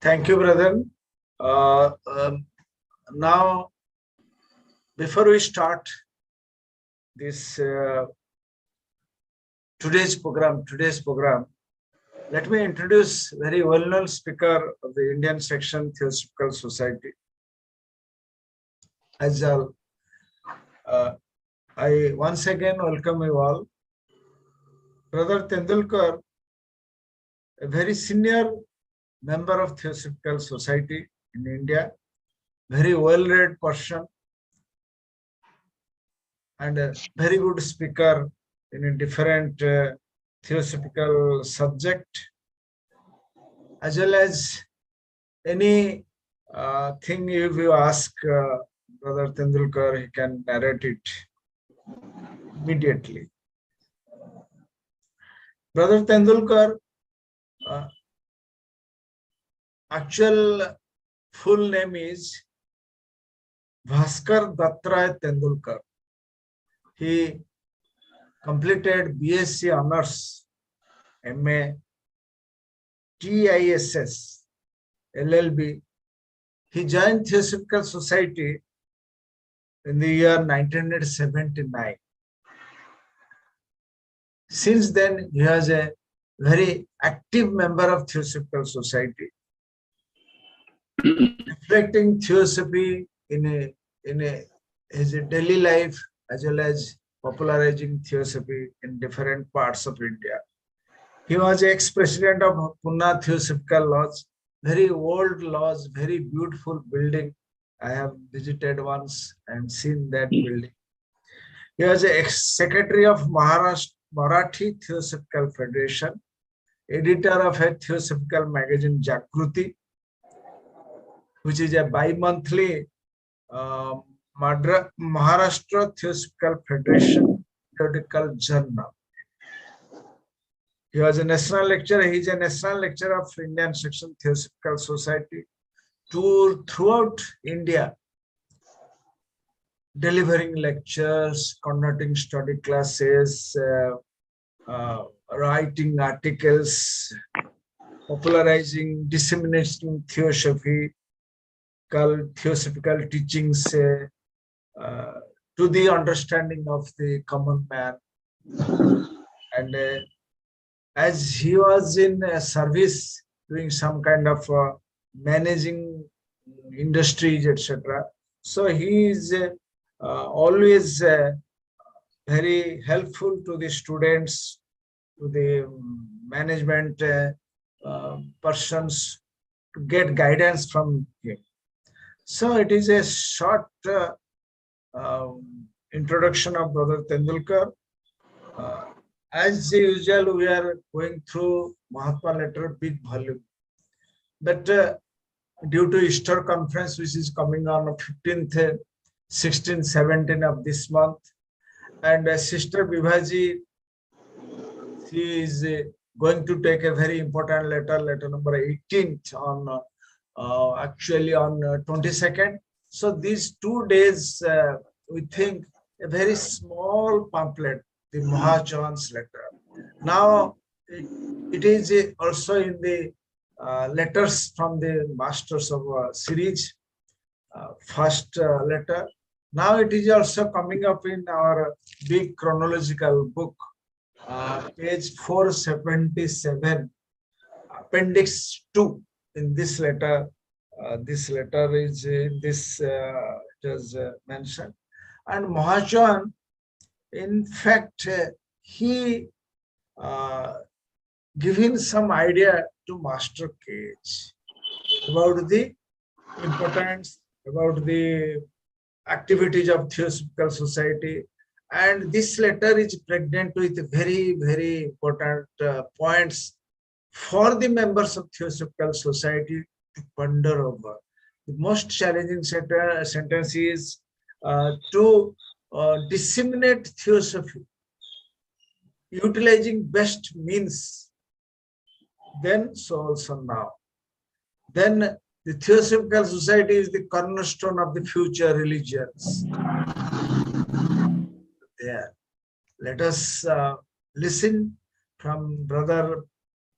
Thank you, brother. Now, before we start this today's program, let me introduce very well-known speaker of the Indian section Theosophical Society. As I once again welcome you all. Brother Tendulkar, a very senior member of Theosophical Society in India, very well-read person and a very good speaker in a different theosophical subject, as well as any thing if you ask Brother Tendulkar, he can narrate it immediately. Brother Tendulkar, actual full name is Bhaskar Tendulkar. He completed BSc Honors, MA, TISS, LLB. He joined Theosophical Society in the year 1979. Since then, he was a very active member of Theosophical Society, reflecting Theosophy in his daily life, as well as popularizing Theosophy in different parts of India. He was ex-president of Pune Theosophical Lodge, very old lodge, very beautiful building. I have visited once and seen that building. He was ex-secretary of Marathi Theosophical Federation, editor of a theosophical magazine Jagruti, which is a bi-monthly Maharashtra Theosophical Federation periodical journal. He was a national lecturer. He is a national lecturer of Indian section Theosophical Society, toured throughout India, delivering lectures, conducting study classes, writing articles, popularizing, disseminating theosophical teachings to the understanding of the common man. And as he was in service, doing some kind of managing industries, etc. So he is always very helpful to the students, to the management persons, to get guidance from him. So it is a short introduction of Brother Tendulkar. As usual, we are going through Mahatma letter, big volume. But due to Easter conference, which is coming on 15th, 16th, 17th of this month, and Sister Vibhaji, she is going to take a very important letter number 18th on actually on 22nd. So these 2 days, we think a very small pamphlet, the Mahajan's letter. Now it is also in the letters from the masters of series, first letter. Now it is also coming up in our big chronological book, page 477, appendix 2. In this letter, is in this it is mentioned. And Mahajan, in fact, he given some idea to Master Cage about the importance, about the activities of Theosophical Society. And this letter is pregnant with very, very important points for the members of Theosophical Society to ponder over. The most challenging sentence is to disseminate Theosophy, utilizing best means, then so also now. Then the Theosophical Society is the cornerstone of the future religions. There. Let us listen from Brother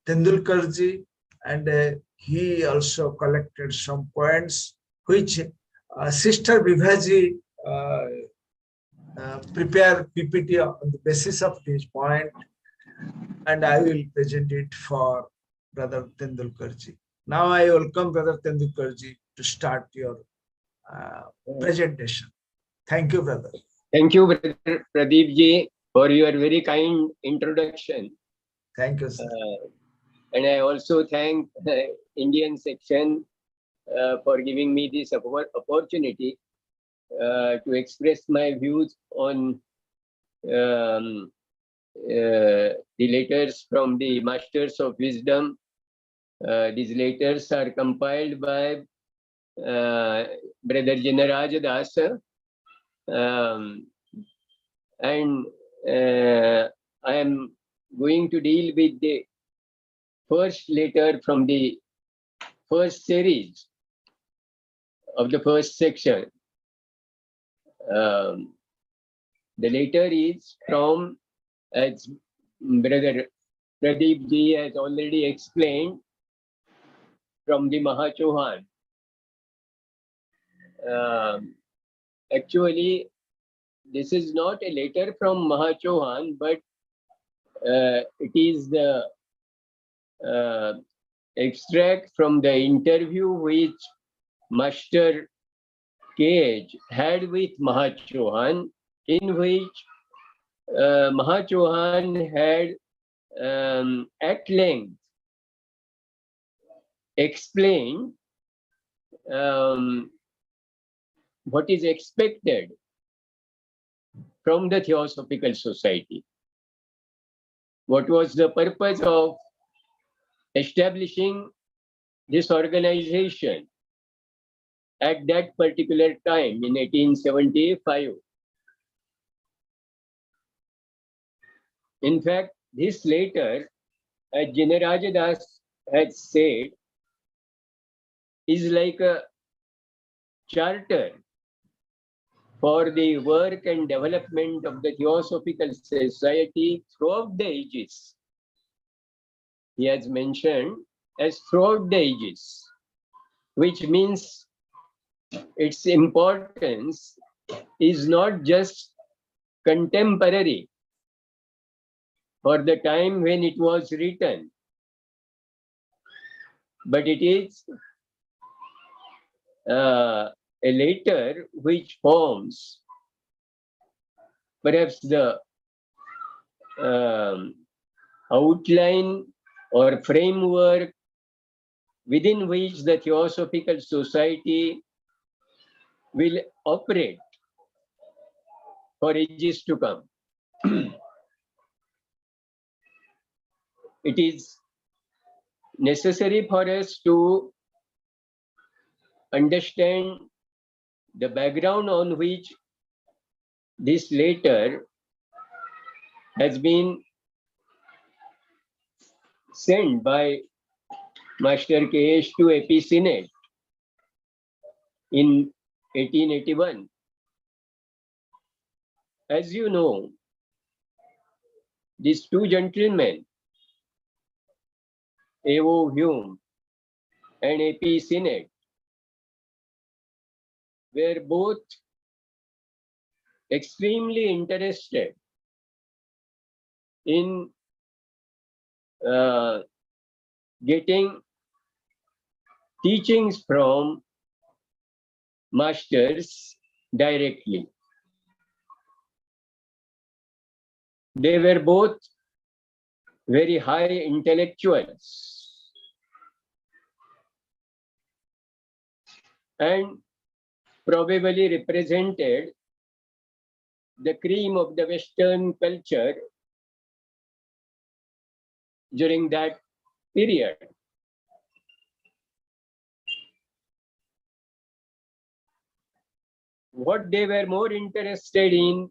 Tendulkarji and he also collected some points which Sister Vibhaji prepare PPT on the basis of this point, and I will present it for Brother Tendulkarji. Now I welcome Brother Tendulkarji to start your presentation. Thank you, brother. Thank you, Brother Pradeep ji, for your very kind introduction. Thank you, sir. And I also thank the Indian section for giving me this opportunity to express my views on the letters from the Masters of Wisdom. These letters are compiled by Brother Janaraj Das. And I am going to deal with the first letter from the first series of the first section. The letter is from, as Brother Pradeep ji has already explained, from the Mahachohan. Actually, this is not a letter from Mahachohan, but it is the extract from the interview which Master Cage had with Mahachohan, in which Mahachohan had at length explained what is expected from the Theosophical Society. What was the purpose of establishing this organization at that particular time in 1875? In fact, this letter, as Janaraj Das has said, is like a charter for the work and development of the Theosophical Society throughout the ages. He has mentioned as throughout the ages, which means its importance is not just contemporary for the time when it was written, but it is a letter which forms perhaps the outline or framework within which the Theosophical Society will operate for ages to come. It is necessary for us to understand the background on which this letter has been sent by Master K.H. to A.P. Senate in 1881. As you know, these two gentlemen, A.O. Hume and A.P. Senate, were both extremely interested in getting teachings from masters directly. They were both very high intellectuals and probably represented the cream of the Western culture during that period. What they were more interested in,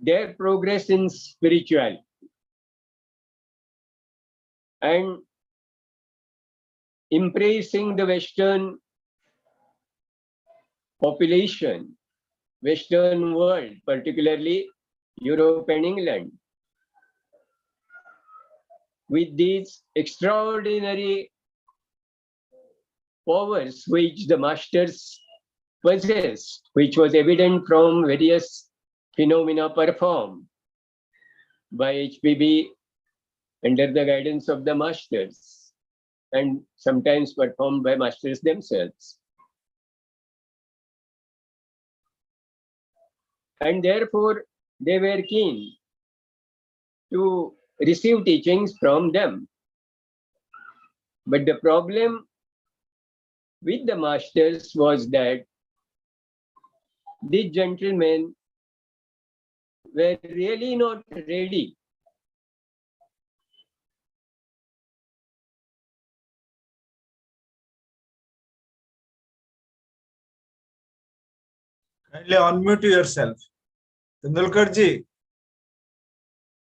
their progress in spirituality and embracing the Western population, Western world, particularly Europe and England. with these extraordinary powers which the masters possessed, which was evident from various phenomena performed by HPB under the guidance of the masters, and sometimes performed by masters themselves. And therefore, they were keen to receive teachings from them. But the problem with the masters was that these gentlemen were really not ready Kindly unmute yourself. Tendulkar ji.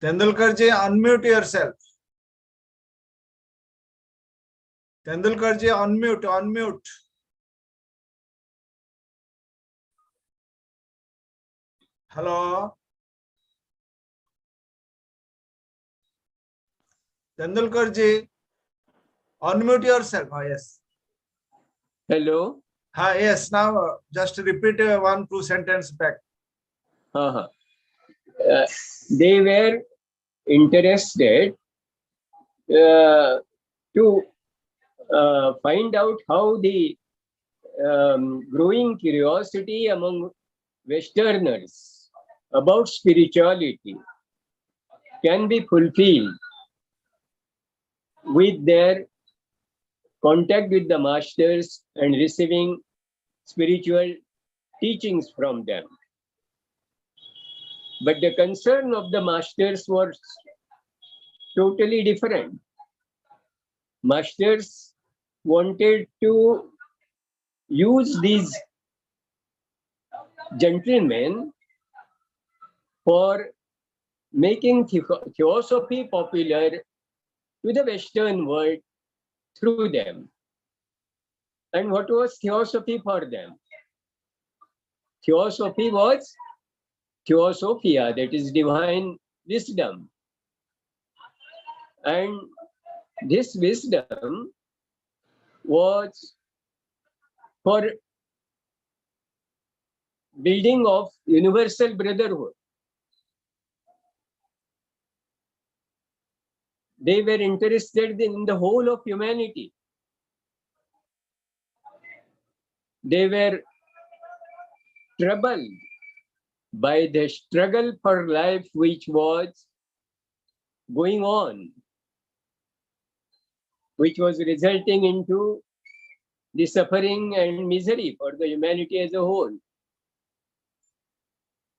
Tendulkar ji, unmute yourself. Tendulkar ji, unmute. Hello. Tendulkar ji, unmute yourself. Oh, yes. Hello? Yes, now just repeat 1-2 sentences back. They were interested to find out how the growing curiosity among Westerners about spirituality can be fulfilled with their contact with the masters and receiving spiritual teachings from them. But the concern of the masters was totally different. Masters wanted to use these gentlemen for making theosophy popular to the Western world through them. And what was theosophy for them? Theosophy was theosophia, that is divine wisdom. And this wisdom was for building of universal brotherhood. They were interested in the whole of humanity. They were troubled by the struggle for life which was going on, which was resulting into the suffering and misery for the humanity as a whole.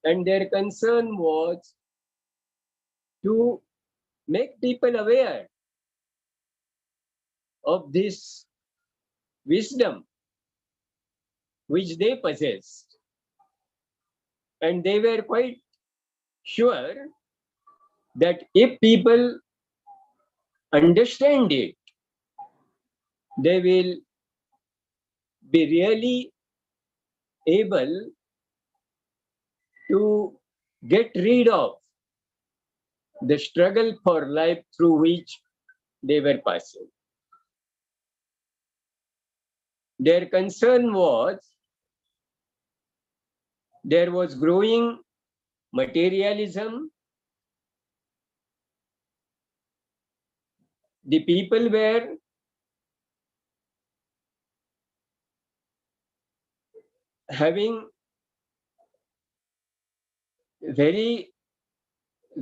And their concern was to make people aware of this wisdom which they possessed. And they were quite sure that if people understand it, they will be really able to get rid of the struggle for life through which they were passing. Their concern was there was growing materialism. The people were having very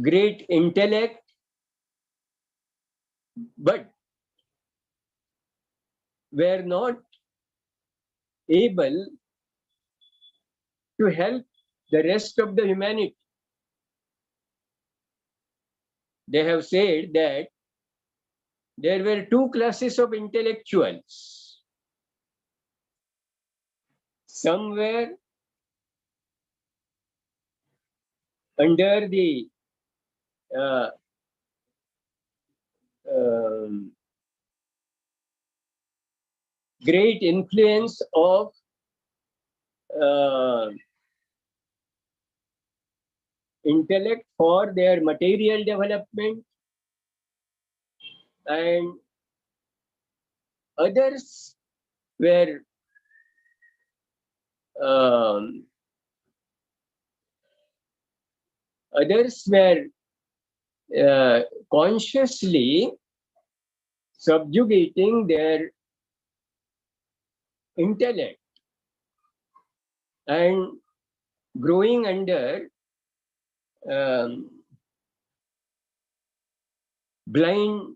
great intellect, but were not able to help the rest of the humanity. They have said that there were two classes of intellectuals. Some were under the great influence of intellect for their material development, and others were um, uh, consciously subjugating their intellect and growing under um, blind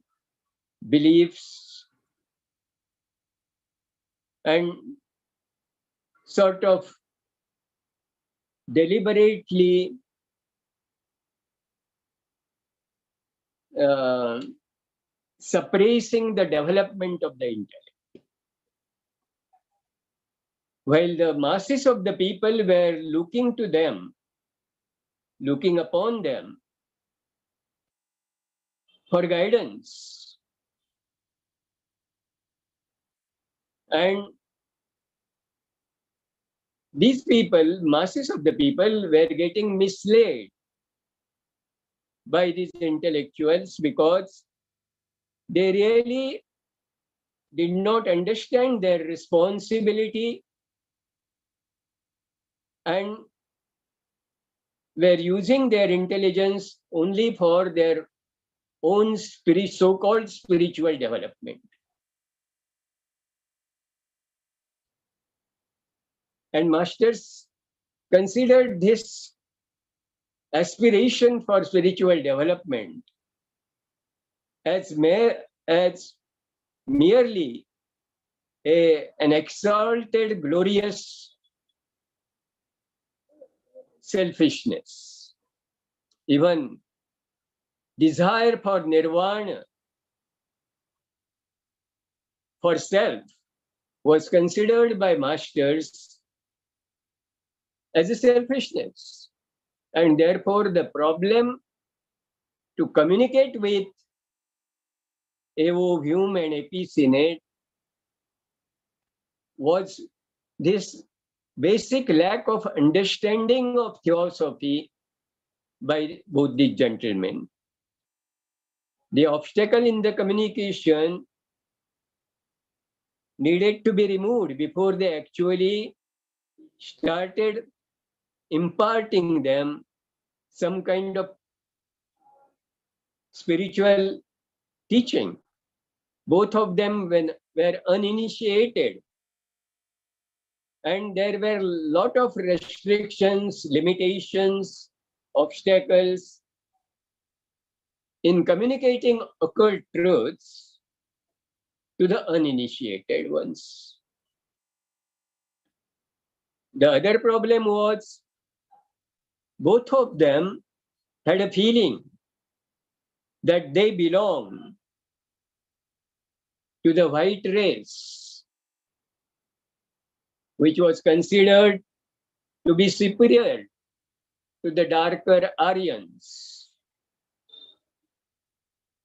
beliefs and sort of deliberately uh, suppressing the development of the intellect. While the masses of the people were looking to them, looking upon them for guidance. And these people, masses of the people, were getting misled by these intellectuals because they really did not understand their responsibility and were using their intelligence only for their own so-called spiritual development. And masters considered this aspiration for spiritual development as merely an exalted, glorious selfishness. Even desire for nirvana, for self, was considered by masters as a selfishness. And therefore, the problem to communicate with Evo Hume and A.P. Sinnett was this basic lack of understanding of theosophy by both these gentlemen. The obstacle in the communication needed to be removed before they actually started imparting them some kind of spiritual teaching. Both of them were uninitiated, and there were a lot of restrictions, limitations, obstacles in communicating occult truths to the uninitiated ones. The other problem was both of them had a feeling that they belong to the white race, which was considered to be superior to the darker Aryans.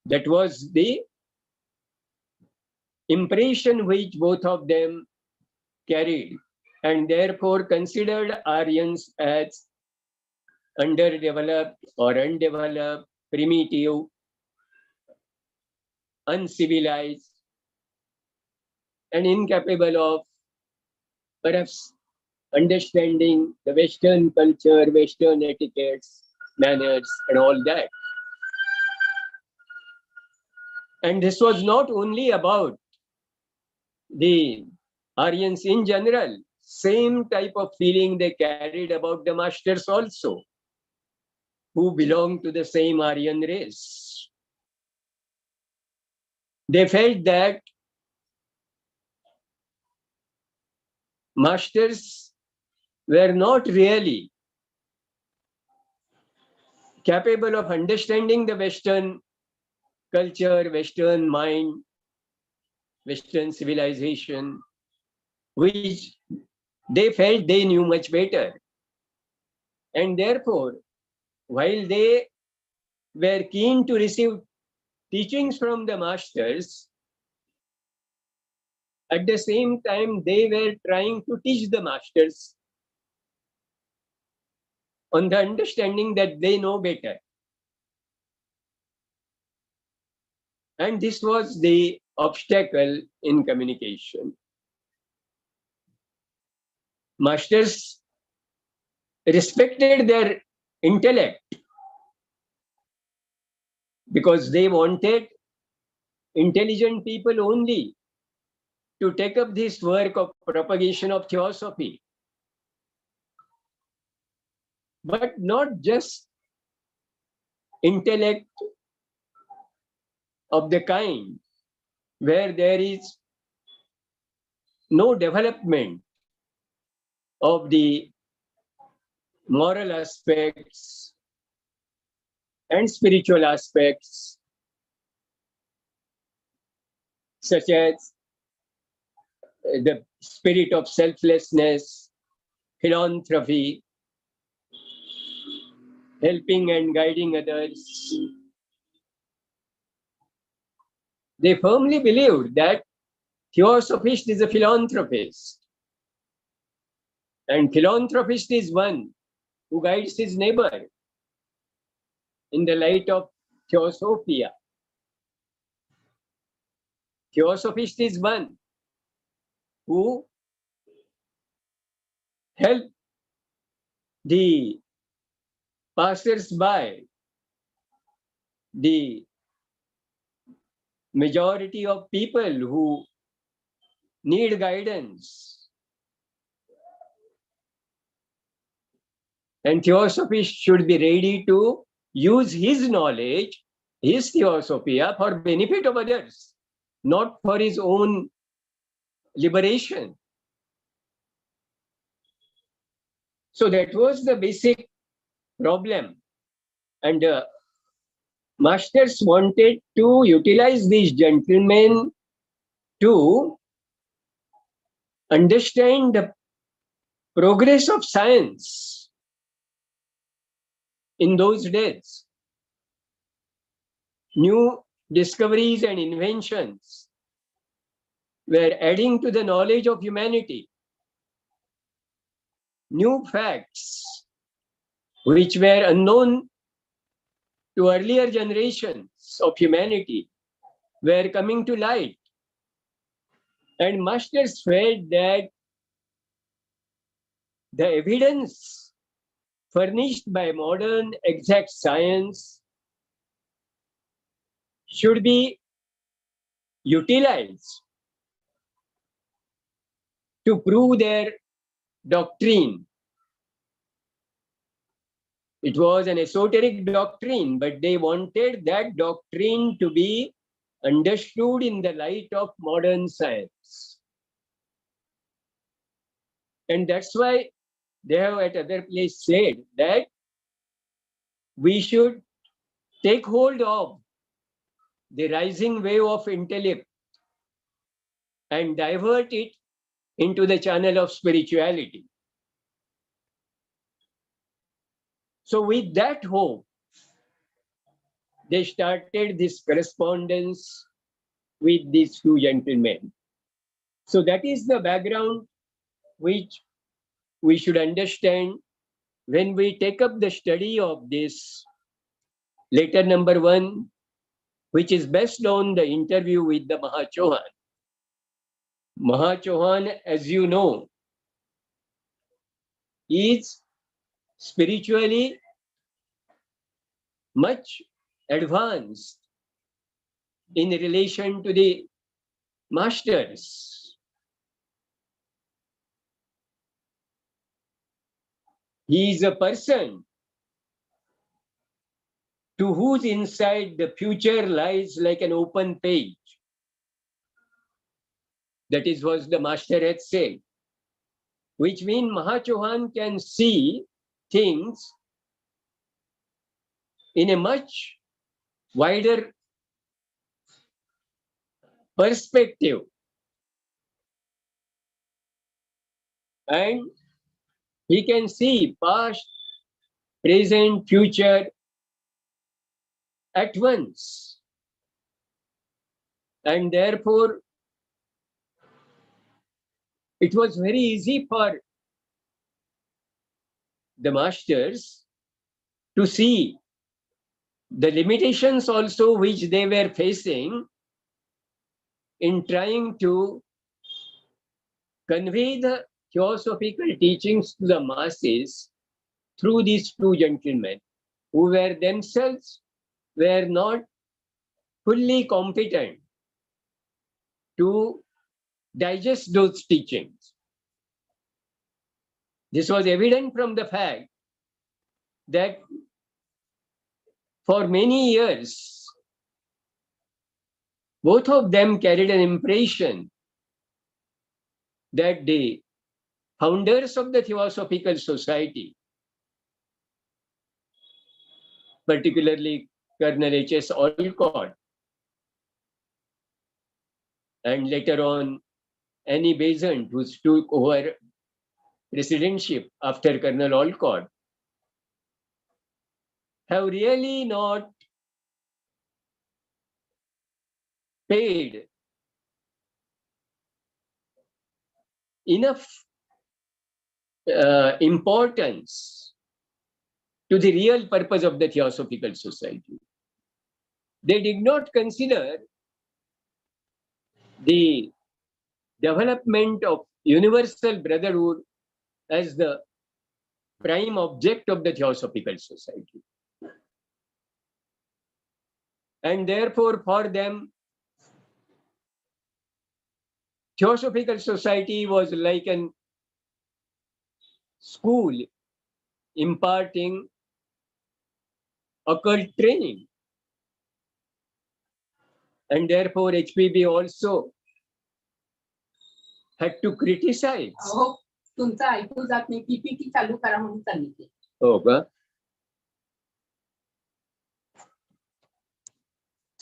That was the impression which both of them carried, and therefore considered Aryans as underdeveloped or undeveloped, primitive, uncivilized, and incapable of perhaps understanding the Western culture, Western etiquettes, manners, and all that. And this was not only about the Aryans in general, same type of feeling they carried about the masters also, who belonged to the same Aryan race. They felt that masters were not really capable of understanding the Western culture, Western mind, Western civilization, which they felt they knew much better. And therefore, while they were keen to receive teachings from the masters, at the same time, they were trying to teach the masters on the understanding that they know better. And this was the obstacle in communication. Masters respected their intellect because they wanted intelligent people only to take up this work of propagation of theosophy. But not just intellect of the kind where there is no development of the moral aspects and spiritual aspects, such as the spirit of selflessness, philanthropy, helping and guiding others. They firmly believed that theosophist is a philanthropist, and philanthropist is one who guides his neighbor in the light of theosophia. Theosophist is one who help the passers-by, the majority of people who need guidance. And theosophist should be ready to use his knowledge, his theosophia, for benefit of others, not for his own liberation. So that was the basic problem. And masters wanted to utilize these gentlemen to understand the progress of science in those days. New discoveries and inventions were adding to the knowledge of humanity. New facts which were unknown to earlier generations of humanity were coming to light. And masters felt that the evidence furnished by modern exact science should be utilized to prove their doctrine. It was an esoteric doctrine, but they wanted that doctrine to be understood in the light of modern science. And that's why they have at other place said that we should take hold of the rising wave of intellect and divert it into the channel of spirituality. So with that hope, they started this correspondence with these two gentlemen. So that is the background which we should understand when we take up the study of this letter number 1, which is based on the interview with the Mahachohan. Mahachohan, as you know, is spiritually much advanced in relation to the masters. He is a person to whose inside the future lies like an open page. That is what the master had said, which means Mahachohan can see things in a much wider perspective. And he can see past, present, future at once. And therefore, it was very easy for the masters to see the limitations also which they were facing in trying to convey the theosophical teachings to the masses through these two gentlemen who were themselves were not fully competent to digest those teachings. This was evident from the fact that for many years, both of them carried an impression that the founders of the Theosophical Society, particularly Colonel H.S. Olcott, and later on Annie Besant, who took over presidentship after Colonel Olcott, have really not paid enough importance to the real purpose of the Theosophical Society. They did not consider the development of universal brotherhood as the prime object of the Theosophical Society. And therefore, for them, Theosophical Society was like an school imparting occult training. And therefore, HPB also had to criticize. तुमचं ऐकू जात नाही, PPT चालू करा म्हणून सांगितले. हो का?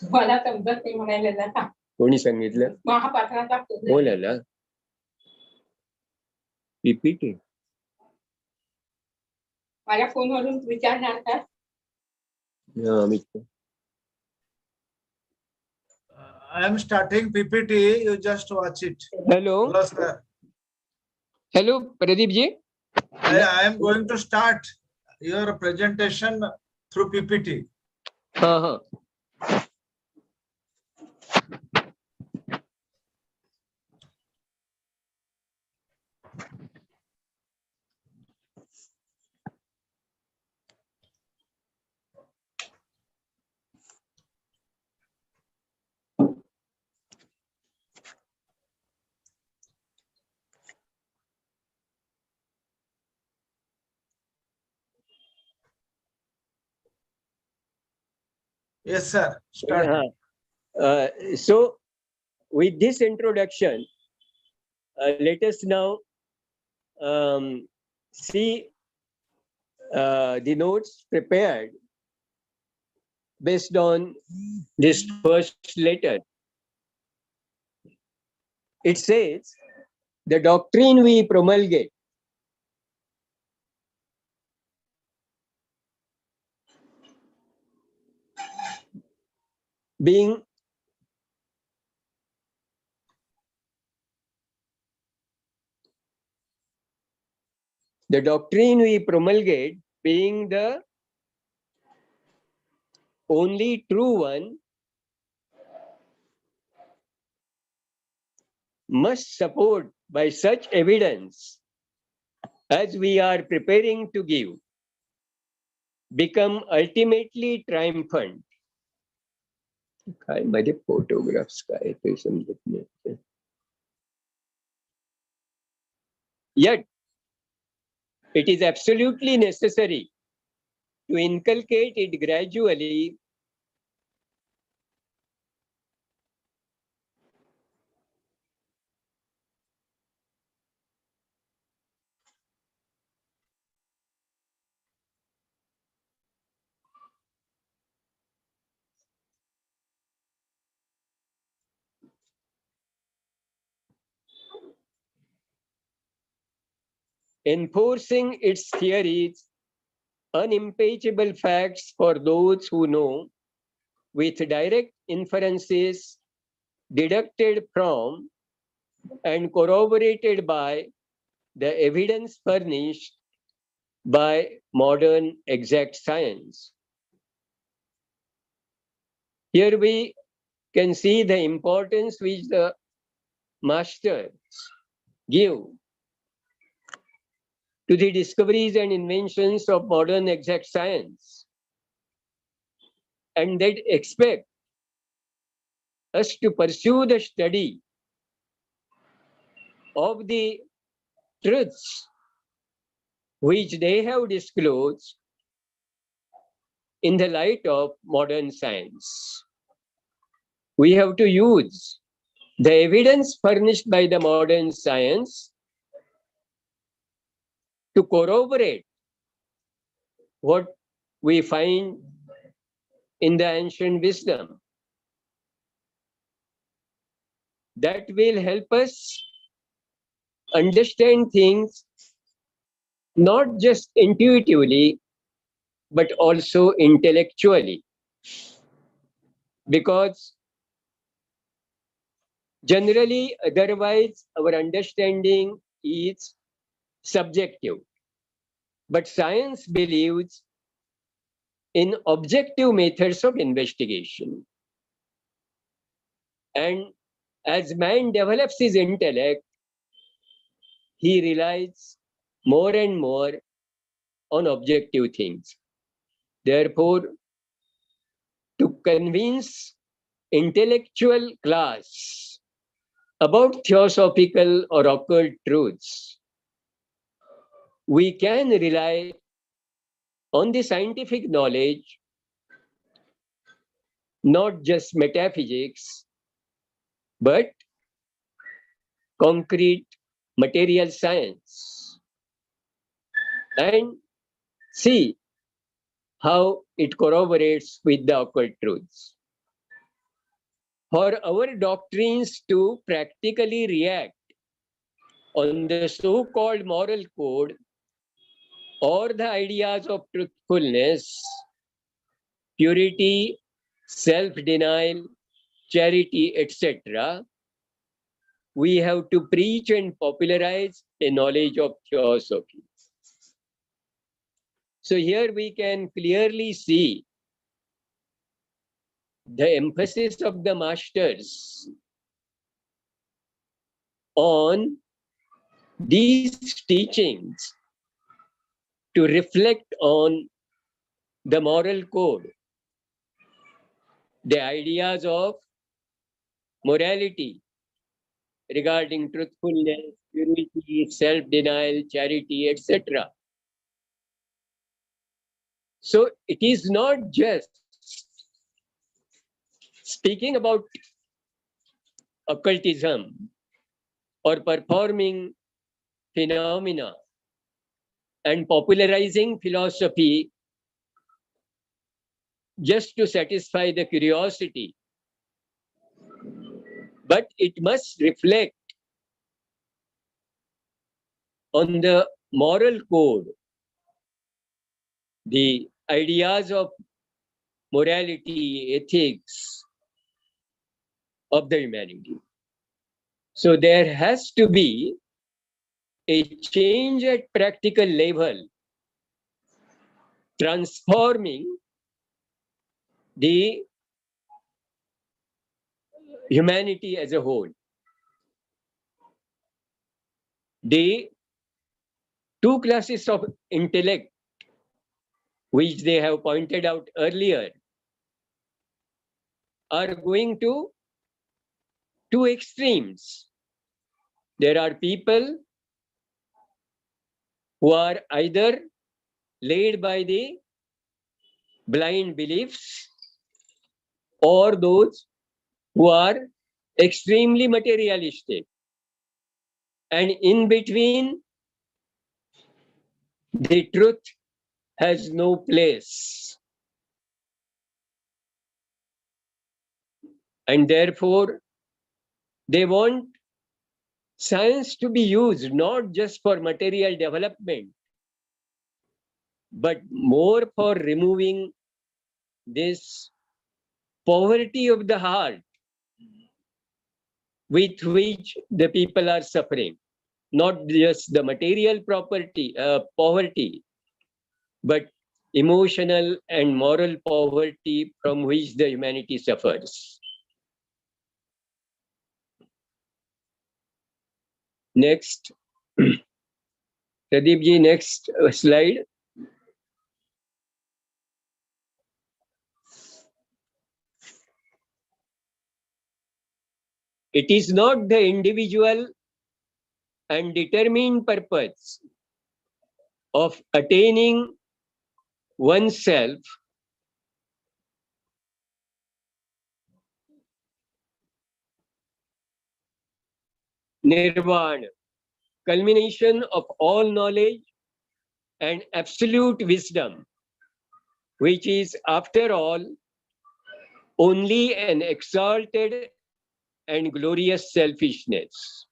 तुम्हाला समजत नाही म्हणायला ना. कोणी सांगितलं? महापात्राचा बोलायला पीपीटी माझ्या फोनवरून विचारणार का? I am starting PPT. You just watch it. Hello. Hello, sir. Hello, Pradeep ji. I am going to start your presentation through PPT. Yes, sir. Start. So, with this introduction, let us now see the notes prepared based on this first letter. It says, the doctrine we promulgate being the only true one, must support by such evidence as we are preparing to give, become ultimately triumphant. काय माझे photographs काय ते समजत नाही. Yet, it is absolutely necessary to inculcate it gradually enforcing its theories, unimpeachable facts for those who know, with direct inferences deducted from and corroborated by the evidence furnished by modern exact science. Here we can see the importance which the masters give to the discoveries and inventions of modern exact science, and that expect us to pursue the study of the truths which they have disclosed in the light of modern science. We have to use the evidence furnished by the modern science to corroborate what we find in the ancient wisdom. That will help us understand things not just intuitively, but also intellectually. Because generally, otherwise, our understanding is subjective. But science believes in objective methods of investigation. And as man develops his intellect, he relies more and more on objective things. Therefore, to convince intellectual class about theosophical or occult truths, we can rely on the scientific knowledge, not just metaphysics, but concrete material science, and see how it corroborates with the occult truths. For our doctrines to practically react on the so-called moral code or the ideas of truthfulness, purity, self-denial, charity, etc., we have to preach and popularize a knowledge of theosophy. So here we can clearly see the emphasis of the masters on these teachings to reflect on the moral code, the ideas of morality regarding truthfulness, purity, self-denial, charity, etc. So it is not just speaking about occultism or performing phenomena and popularizing philosophy just to satisfy the curiosity, but it must reflect on the moral code, the ideas of morality, ethics of the humanity. So there has to be a change at practical level, transforming the humanity as a whole. The two classes of intellect, which they have pointed out earlier, are going to two extremes. There are people who are either led by the blind beliefs or those who are extremely materialistic. And in between, the truth has no place. And therefore, they want science to be used not just for material development, but more for removing this poverty of the heart with which the people are suffering. Not just the material poverty, but emotional and moral poverty from which the humanity suffers. Next. Pradeep ji, next slide. It is not the individual and determined purpose of attaining oneself nirvana, culmination of all knowledge and absolute wisdom, which is, after all, only an exalted and glorious selfishness.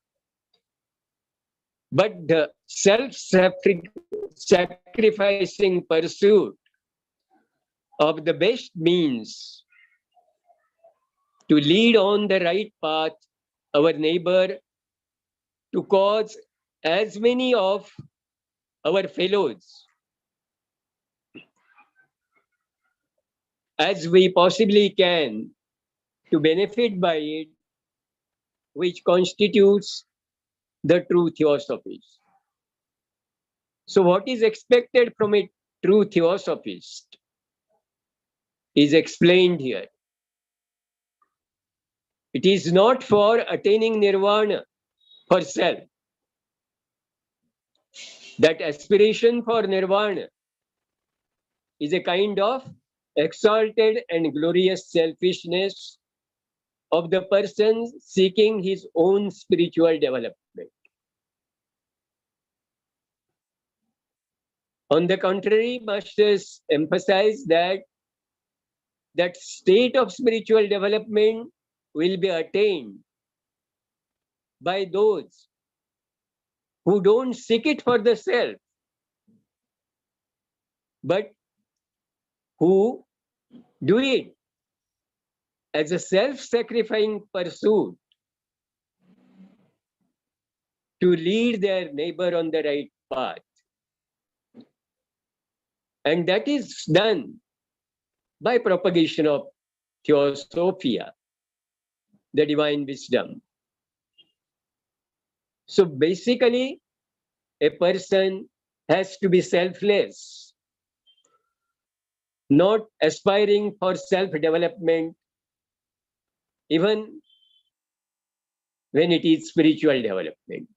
But the self-sacrificing pursuit of the best means to lead on the right path our neighbor, to cause as many of our fellows as we possibly can to benefit by it, which constitutes the true theosophies. So what is expected from a true theosophist is explained here. It is not for attaining nirvana for self. That aspiration for nirvana is a kind of exalted and glorious selfishness of the person seeking his own spiritual development. On the contrary, masters emphasize that that state of spiritual development will be attained by those who don't seek it for the self, but who do it as a self-sacrificing pursuit to lead their neighbor on the right path. And that is done by propagation of Theosophia, the divine wisdom. So basically, a person has to be selfless, not aspiring for self-development, even when it is spiritual development.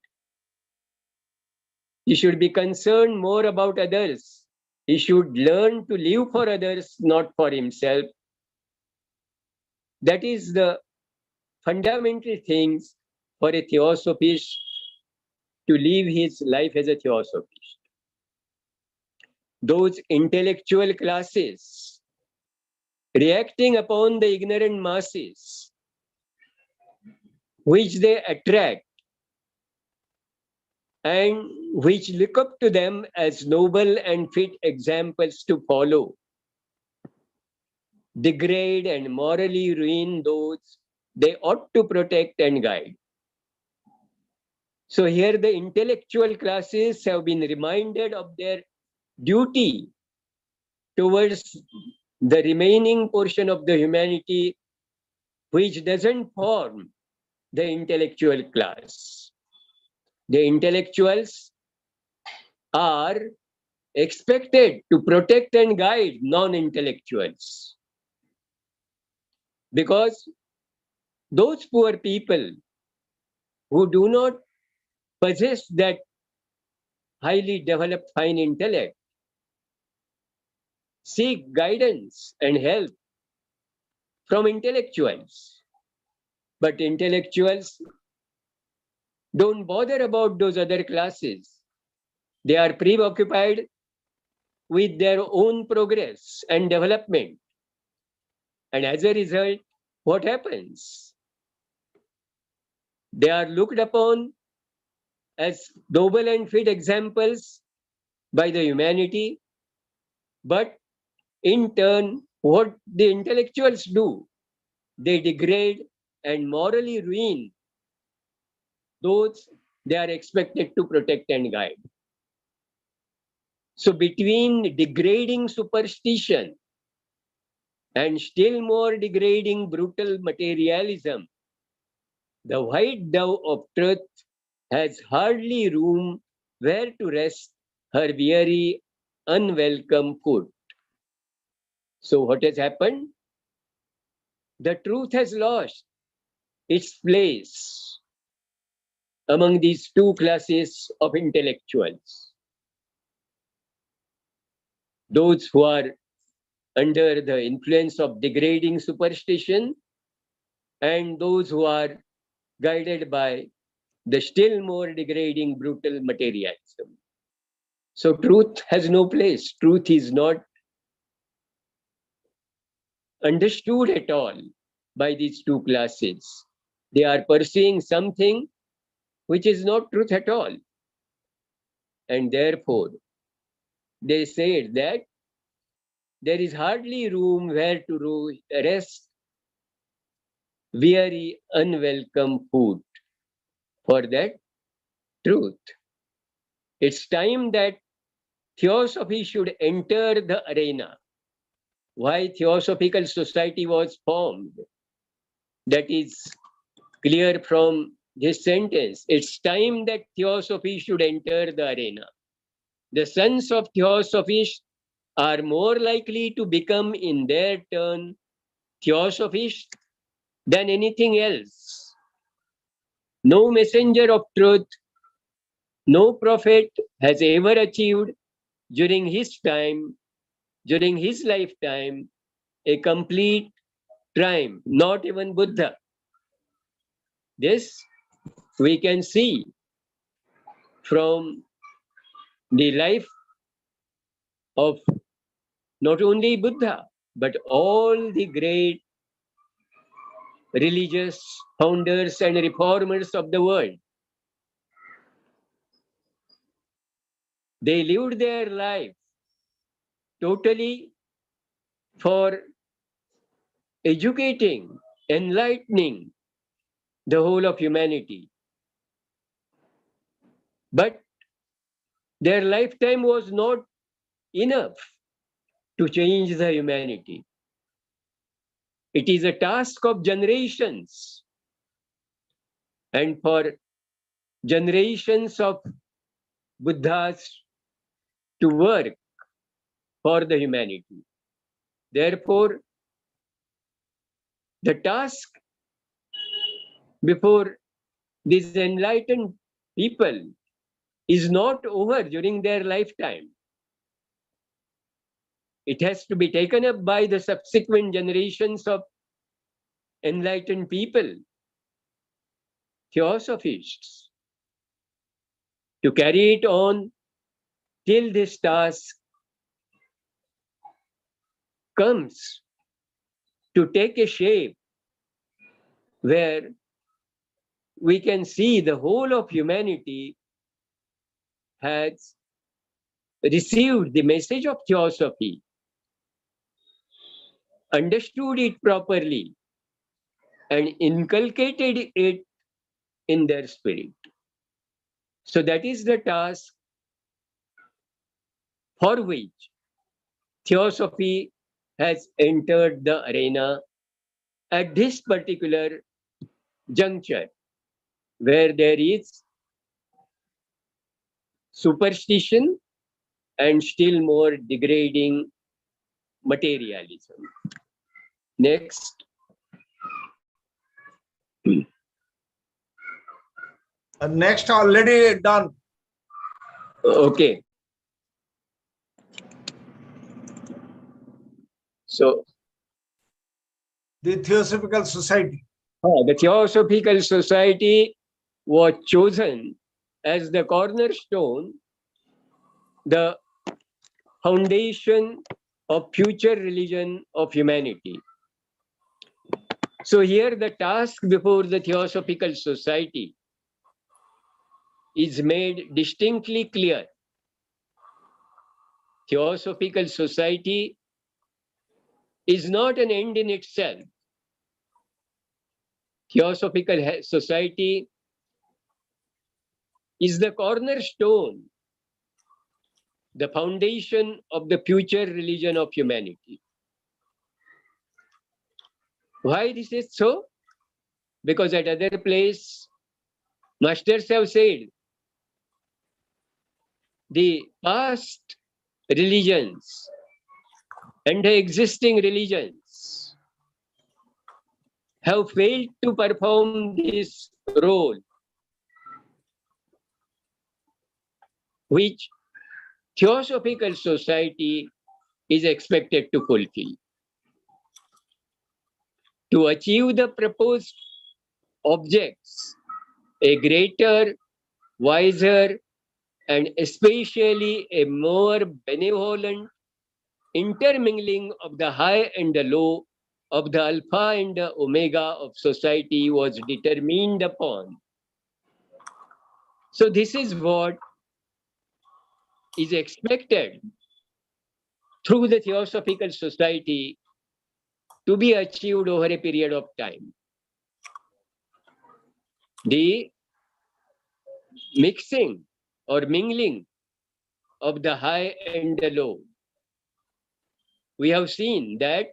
He should be concerned more about others. He should learn to live for others, not for himself. That is the fundamental things for a theosophist to live his life as a theosophist. Those intellectual classes reacting upon the ignorant masses, which they attract and which look up to them as noble and fit examples to follow, degrade and morally ruin those they ought to protect and guide. So here the intellectual classes have been reminded of their duty towards the remaining portion of the humanity which doesn't form the intellectual class. The intellectuals are expected to protect and guide non-intellectuals, because those poor people who do not possess that highly developed fine intellect seek guidance and help from intellectuals. But intellectuals don't bother about those other classes. They are preoccupied with their own progress and development. And as a result, what happens? They are looked upon as noble and fit examples by the humanity, but in turn, what the intellectuals do, they degrade and morally ruin those they are expected to protect and guide. So between degrading superstition and still more degrading brutal materialism, the white dove of truth has hardly room where to rest her weary, unwelcome foot. So what has happened? The truth has lost its place among these two classes of intellectuals. Those who are under the influence of degrading superstition and those who are guided by the still more degrading brutal materialism. So truth has no place. Truth is not understood at all by these two classes. They are pursuing something which is not truth at all. And therefore, they said that there is hardly room where to rest weary, unwelcome food for that truth. It's time that theosophy should enter the arena. Why Theosophical Society was formed? That is clear from this sentence. It's time that theosophy should enter the arena. The sons of theosophists are more likely to become in their turn theosophists than anything else. No messenger of truth, no prophet has ever achieved during his time, during his lifetime, a complete triumph, not even Buddha. This we can see from the life of not only Buddha, but all the great religious founders and reformers of the world. They lived their life totally for educating, enlightening the whole of humanity. But their lifetime was not enough to change the humanity. It is a task of generations, and for generations of Buddhas to work for the humanity. Therefore, the task before these enlightened people is not over during their lifetime. It has to be taken up by the subsequent generations of enlightened people, theosophists, to carry it on till this task comes to take a shape where we can see the whole of humanity has received the message of theosophy, understood it properly, and inculcated it in their spirit. So that is the task for which theosophy has entered the arena at this particular juncture, where there is superstition and still more degrading materialism. Next. Next, already done. Okay. So The Theosophical Society. the Theosophical Society was chosen as the cornerstone, the foundation of future religion of humanity. So here the task before the Theosophical Society is made distinctly clear. Theosophical Society is not an end in itself. Theosophical Society is the cornerstone the foundation of the future religion of humanity. Why this is so? Because at other place, masters have said, the past religions and the existing religions have failed to perform this role, which Theosophical society is expected to fulfill. To achieve the proposed objects, a greater, wiser, and especially a more benevolent intermingling of the high and the low, of the alpha and the omega of society was determined upon. So this is what is expected through the Theosophical society to be achieved over a period of time. The mixing or mingling of the high and the low. We have seen that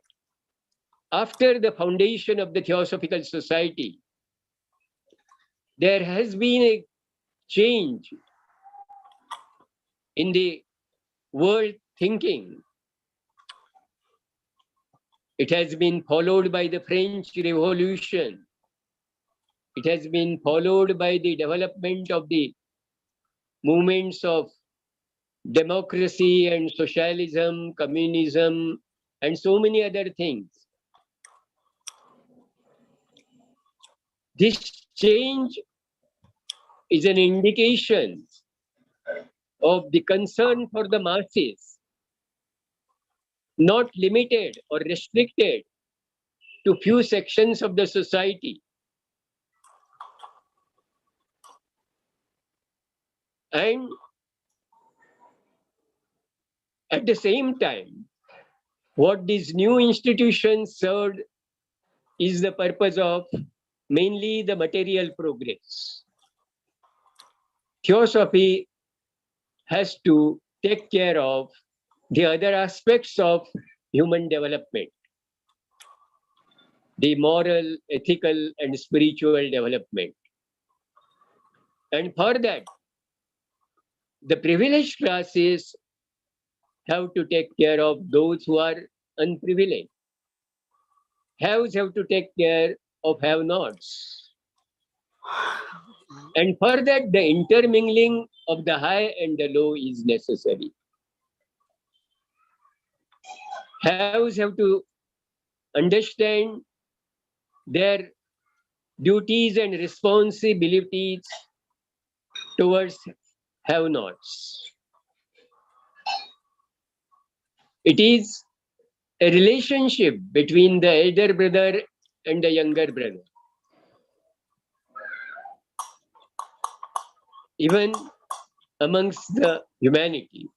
after the foundation of the Theosophical society, there has been a change in the world thinking. It has been followed by the French Revolution. It has been followed by the development of the movements of democracy and socialism, communism, and so many other things. This change is an indication of the concern for the masses, not limited or restricted to few sections of the society. And at the same time, what these new institutions served is the purpose of mainly the material progress. Theosophy has to take care of the other aspects of human development, the moral, ethical, and spiritual development. And for that, the privileged classes have to take care of those who are unprivileged. Haves have to take care of have-nots. And for that, the intermingling of the high and the low is necessary. Haves have to understand their duties and responsibilities towards have-nots. It is a relationship between the elder brother and the younger brother. Even amongst the humanity.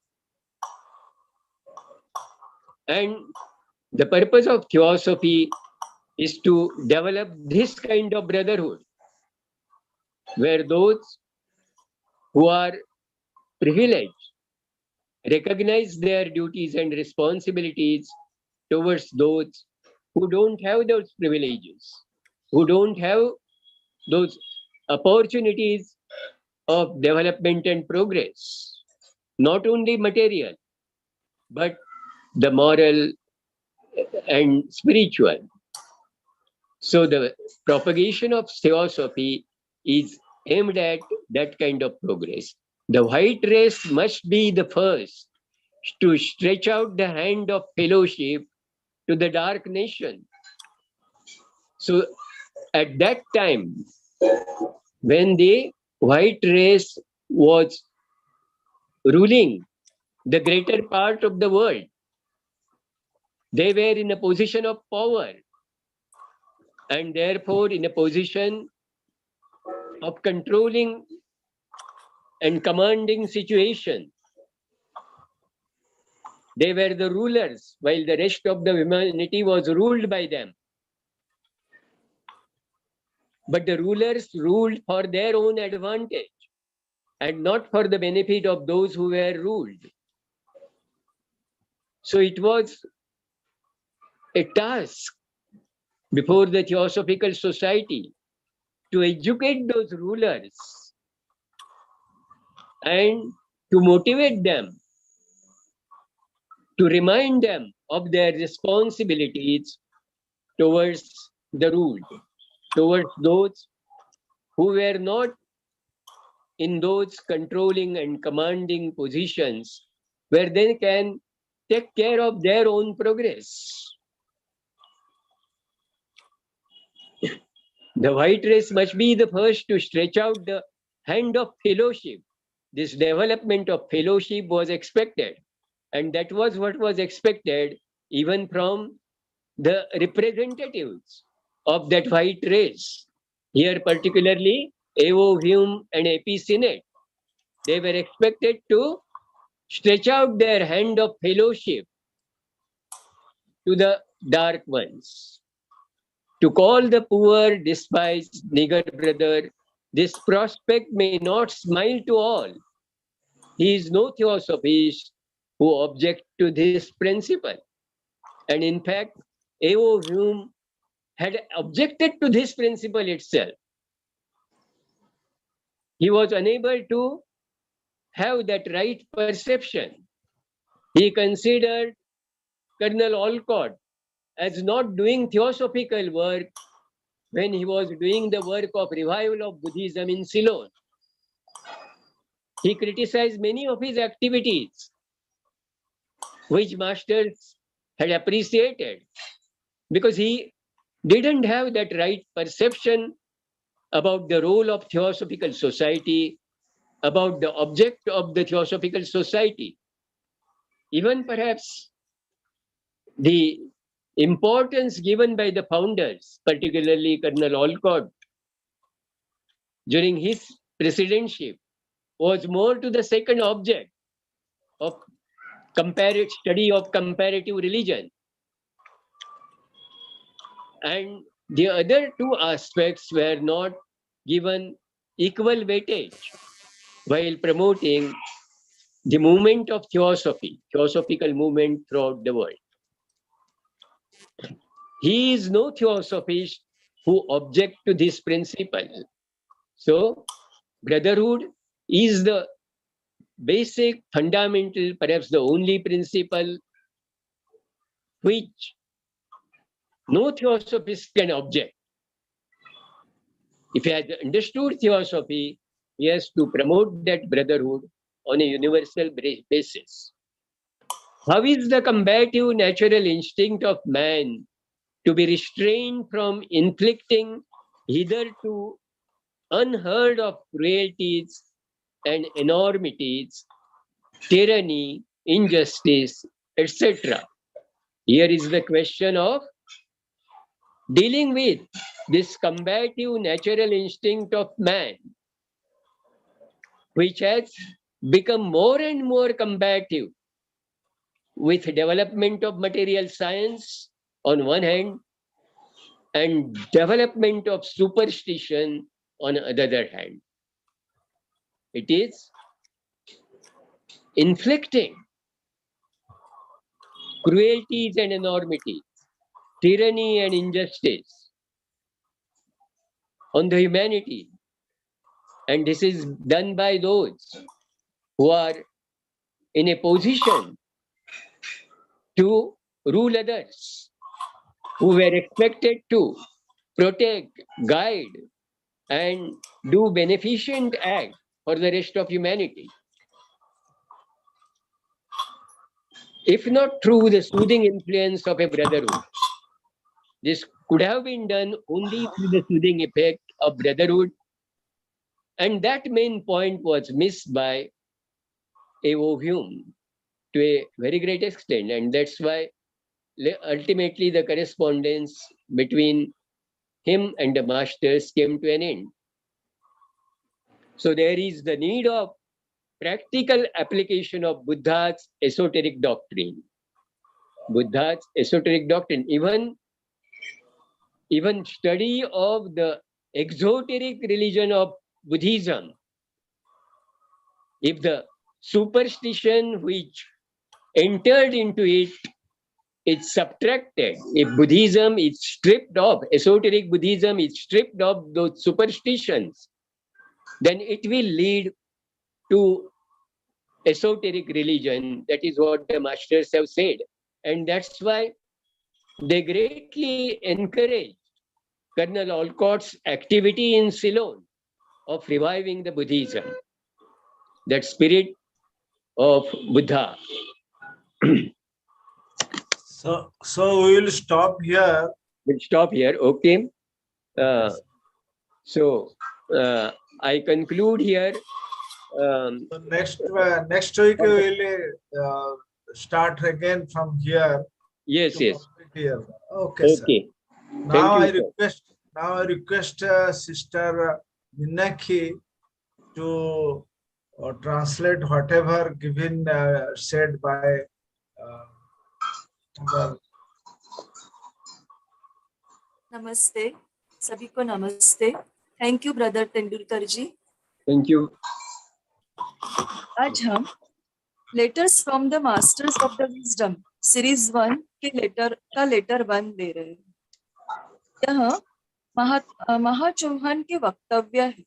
And the purpose of Theosophy is to develop this kind of brotherhood, where those who are privileged recognize their duties and responsibilities towards those who don't have those privileges, who don't have those opportunities of development and progress, not only material, but the moral and spiritual. So the propagation of Theosophy is aimed at that kind of progress. The white race must be the first to stretch out the hand of fellowship to the dark nation. So at that time, when the white race was ruling the greater part of the world, they were in a position of power and therefore in a position of controlling and commanding situation. They were the rulers while the rest of the humanity was ruled by them. But the rulers ruled for their own advantage and not for the benefit of those who were ruled. So it was a task before the Theosophical Society to educate those rulers and to motivate them, to remind them of their responsibilities towards the ruled, towards those who were not in those controlling and commanding positions where they can take care of their own progress. The white race must be the first to stretch out the hand of fellowship. This development of fellowship was expected, and that was what was expected even from the representatives of that white race. Here, particularly, AO Hume and AP Senate, they were expected to stretch out their hand of fellowship to the dark ones, to call the poor, despised nigger brother. This prospect may not smile to all. He is no theosophist who object to this principle. And in fact, A.O. Hume had objected to this principle itself. He was unable to have that right perception. He considered Colonel Olcott as not doing theosophical work when he was doing the work of revival of Buddhism in Ceylon. He criticized many of his activities, which masters had appreciated, because he didn't have that right perception about the role of Theosophical Society, about the object of the Theosophical Society. Even perhaps the importance given by the founders, particularly Colonel Olcott, during his presidency, was more to the second object of study of comparative religion. And the other two aspects were not given equal weightage while promoting the movement of theosophy, theosophical movement throughout the world. He is no theosophist who object to this principle. So, brotherhood is the basic, fundamental, perhaps the only principle which no theosophist can object. If he has understood theosophy, he has to promote that brotherhood on a universal basis. How is the combative natural instinct of man to be restrained from inflicting hitherto unheard of cruelties and enormities, tyranny, injustice, etc.? Here is the question of dealing with this combative natural instinct of man, which has become more and more combative with development of material science on one hand and development of superstition on the other hand. It is inflicting cruelties and enormities, tyranny and injustice on the humanity. And this is done by those who are in a position to rule others, who were expected to protect, guide, and do beneficent act for the rest of humanity. If not through the soothing influence of a brotherhood, this could have been done only through the soothing effect of brotherhood. And that main point was missed by A.O. Hume to a very great extent. And that's why ultimately the correspondence between him and the masters came to an end. So there is the need of practical application of Buddha's esoteric doctrine. Buddha's esoteric doctrine, even study of the exoteric religion of Buddhism. If the superstition which entered into it, it's subtracted. If Buddhism is stripped of, esoteric Buddhism is stripped of those superstitions, then it will lead to esoteric religion. That is what the masters have said. And that's why they greatly encouraged Colonel Olcott's activity in Ceylon of reviving the Buddhism, that spirit of Buddha. So we will stop here. We'll stop here, okay? Yes. So I conclude here. So next week we will start again from here. Yes, to yes. complete here. Okay, sir. Okay. Now Thank you, I request Sister Minakhi to translate whatever given said by the नमस्ते, सभी को नमस्ते. Thank you brother Tendulkar ji. Thank you. आज हम letters from the masters of the wisdom series 1 के letter 1 ले रहे हैं. यह महा चौहान के वक्तव्य है.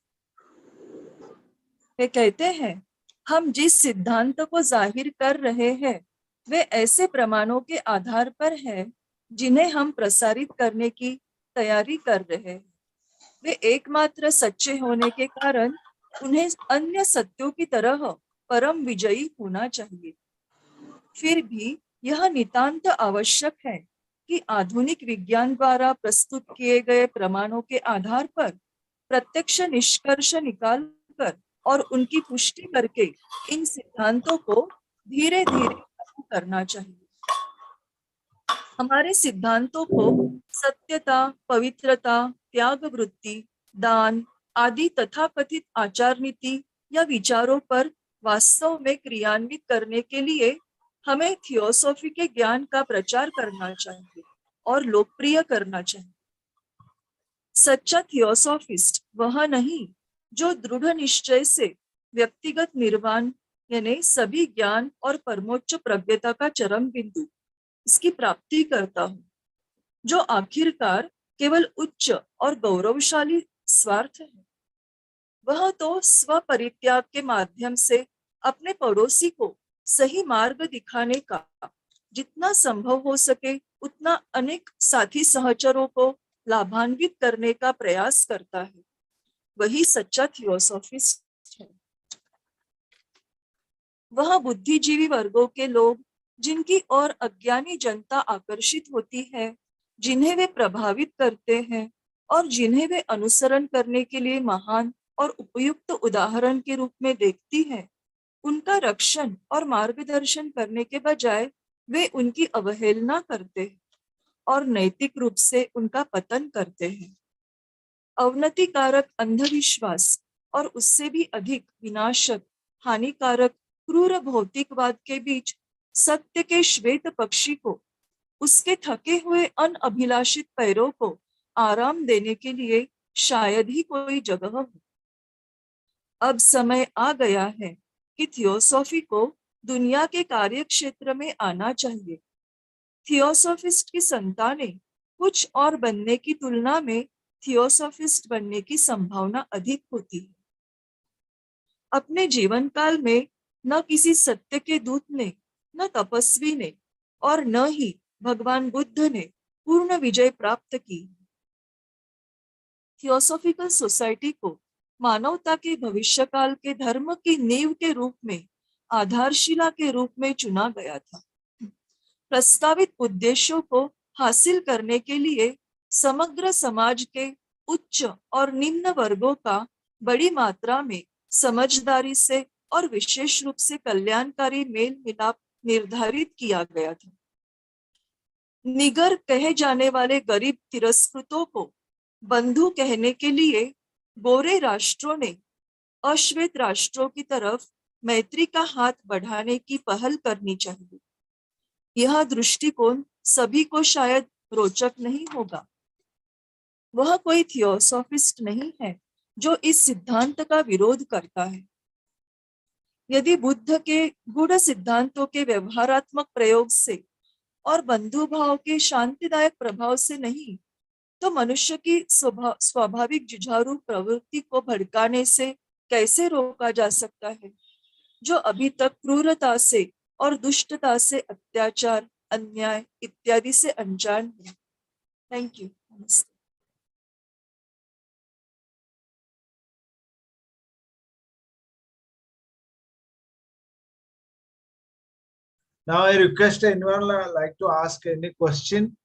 वे कहते हैं, हम जिस सिद्धांत को जाहिर कर रहे हैं वे ऐसे प्रमाणों के आधार पर है जिन्हें हम प्रसारित करने की तैयारी कर रहे हैं. वे एकमात्र सच्चे होने के कारण उन्हें अन्य सत्यों की तरह परम विजयी होना चाहिए. फिर भी यह नितांत आवश्यक है कि आधुनिक विज्ञान द्वारा प्रस्तुत किए गए प्रमाणों के आधार पर प्रत्यक्ष निष्कर्ष निकालकर और उनकी पुष्टि करके इन सिद्धांतों को धीरे धीरे लागू करना चाहिए. हमारे सिद्धांतों को सत्यता, पवित्रता, त्याग वृत्ति, दान आदि तथाकथित आचार नीति या विचारों पर वास्तव में क्रियान्वित करने के लिए हमें थियोसॉफी के ज्ञान का प्रचार करना चाहिए और लोकप्रिय करना चाहिए. सच्चा थियोसॉफिस्ट वह नहीं जो दृढ़ निश्चय से व्यक्तिगत निर्वाण यानी सभी ज्ञान और परमोच्च प्रज्ञता का चरम बिंदु इसकी प्राप्ति करता हूँ, जो आखिरकार केवल उच्च और गौरवशाली स्वार्थ है. वह तो स्व परित्याग के माध्यम से अपने पड़ोसी को सही मार्ग दिखाने का जितना संभव हो सके उतना अनेक साथी सहचरों को लाभान्वित करने का प्रयास करता है. वही सच्चा थियोसॉफिस्ट है. वह बुद्धिजीवी वर्गों के लोग जिनकी ओर अज्ञानी जनता आकर्षित होती है, जिन्हें वे प्रभावित करते हैं और जिन्हें वे अनुसरण करने के लिए महान और उपयुक्त उदाहरण के रूप में देखती है, उनका रक्षण और मार्गदर्शन करने के बजाय वे उनकी अवहेलना करते हैं और नैतिक रूप से उनका पतन करते हैं. अवनतिकारक अंधविश्वास और उससे भी अधिक विनाशक, हानिकारक, क्रूर भौतिकवाद के बीच सत्य के श्वेत पक्षी को उसके थके हुए अनअभिलाषित पैरों को आराम देने के लिए शायद ही कोई जगह हो. अब समय आ गया है कि थियोसॉफी को दुनिया के कार्य क्षेत्र में आना चाहिए. थियोसॉफिस्ट की संतानें कुछ और बनने की तुलना में थियोसॉफिस्ट बनने की संभावना अधिक होती है. अपने जीवन काल में न किसी सत्य के दूत ने, न तपस्वी ने और न ही भगवान बुद्ध ने पूर्ण विजय प्राप्त की. थियोसॉफिकल सोसाइटी को मानवता के भविष्यकाल के धर्म की नींव के रूप में, आधारशिला के रूप में चुना गया था. प्रस्तावित उद्देश्यों को हासिल करने के लिए समग्र समाज के उच्च और निम्न वर्गों का बड़ी मात्रा में समझदारी से और विशेष रूप से कल्याणकारी मेल मिलाप निर्धारित किया गया था. निगर कहे जाने वाले गरीब तिरस्कृतों को बंधु कहने के लिए गोरे राष्ट्रों ने अश्वेत राष्ट्रों की तरफ मैत्री का हाथ बढ़ाने की पहल करनी चाहिए. यह दृष्टिकोण सभी को शायद रोचक नहीं होगा. वह कोई थियोसॉफिस्ट नहीं है जो इस सिद्धांत का विरोध करता है, यदि बुद्ध के गूढ़ सिद्धांतों के व्यवहारात्मक प्रयोग से और बंधु भाव के शांतिदायक प्रभाव से नहीं, तो मनुष्य की स्वाभाविक जुझारू प्रवृत्ति को भड़काने से कैसे रोका जा सकता है, जो अभी तक क्रूरता से और दुष्टता से, अत्याचार, अन्याय इत्यादि से अनजान है। Thank you. Now I request anyone like to ask any question.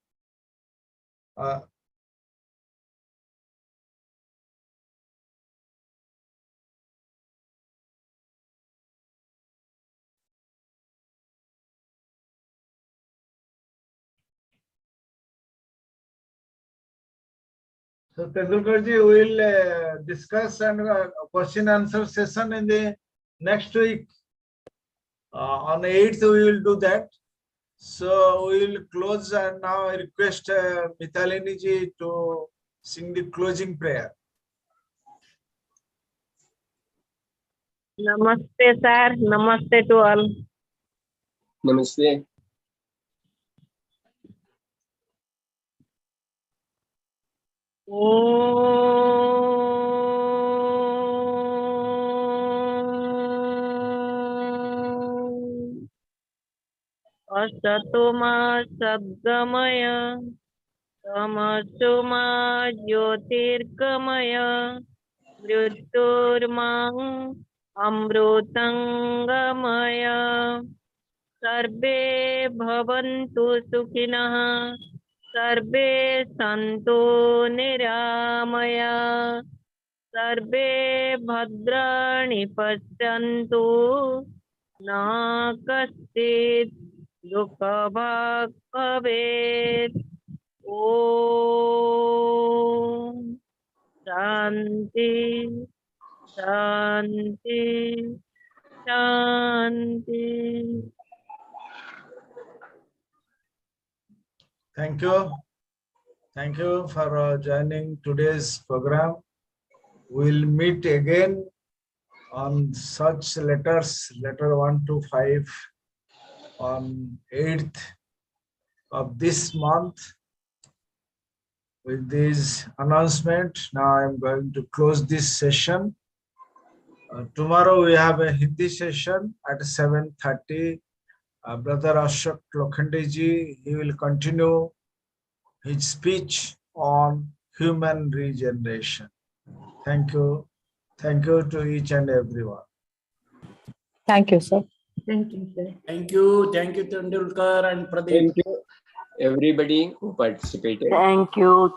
So Tendulkar ji, we will discuss and question answer session in the next week. On 8th we will do that. So we will close, and now I request Mithalini ji to sing the closing prayer. Namaste, sir. Namaste to all. Namaste. Asato ma sadgamaya, tamaso ma jyotirgamaya, mrityurmang amrutangamaya. Sarve bhavantu sukhinah, sarve santu niramaya, sarve bhadrani pashyantu, na kaschit dukhabhag bhavet. Om Shanti Shanti Shanti. Thank you. Thank you for joining today's program. We'll meet again on such letters, letter 1 to 5, on 8th of this month. With this announcement, now I'm going to close this session. Tomorrow we have a Hindi session at 7:30. Brother Ashok Lokhande ji, he will continue his speech on human regeneration. Thank you. Thank you to each and everyone. Thank you, sir. Thank you, sir. Thank you, Tendulkar and Pradeep. Thank you, everybody who participated. Thank you.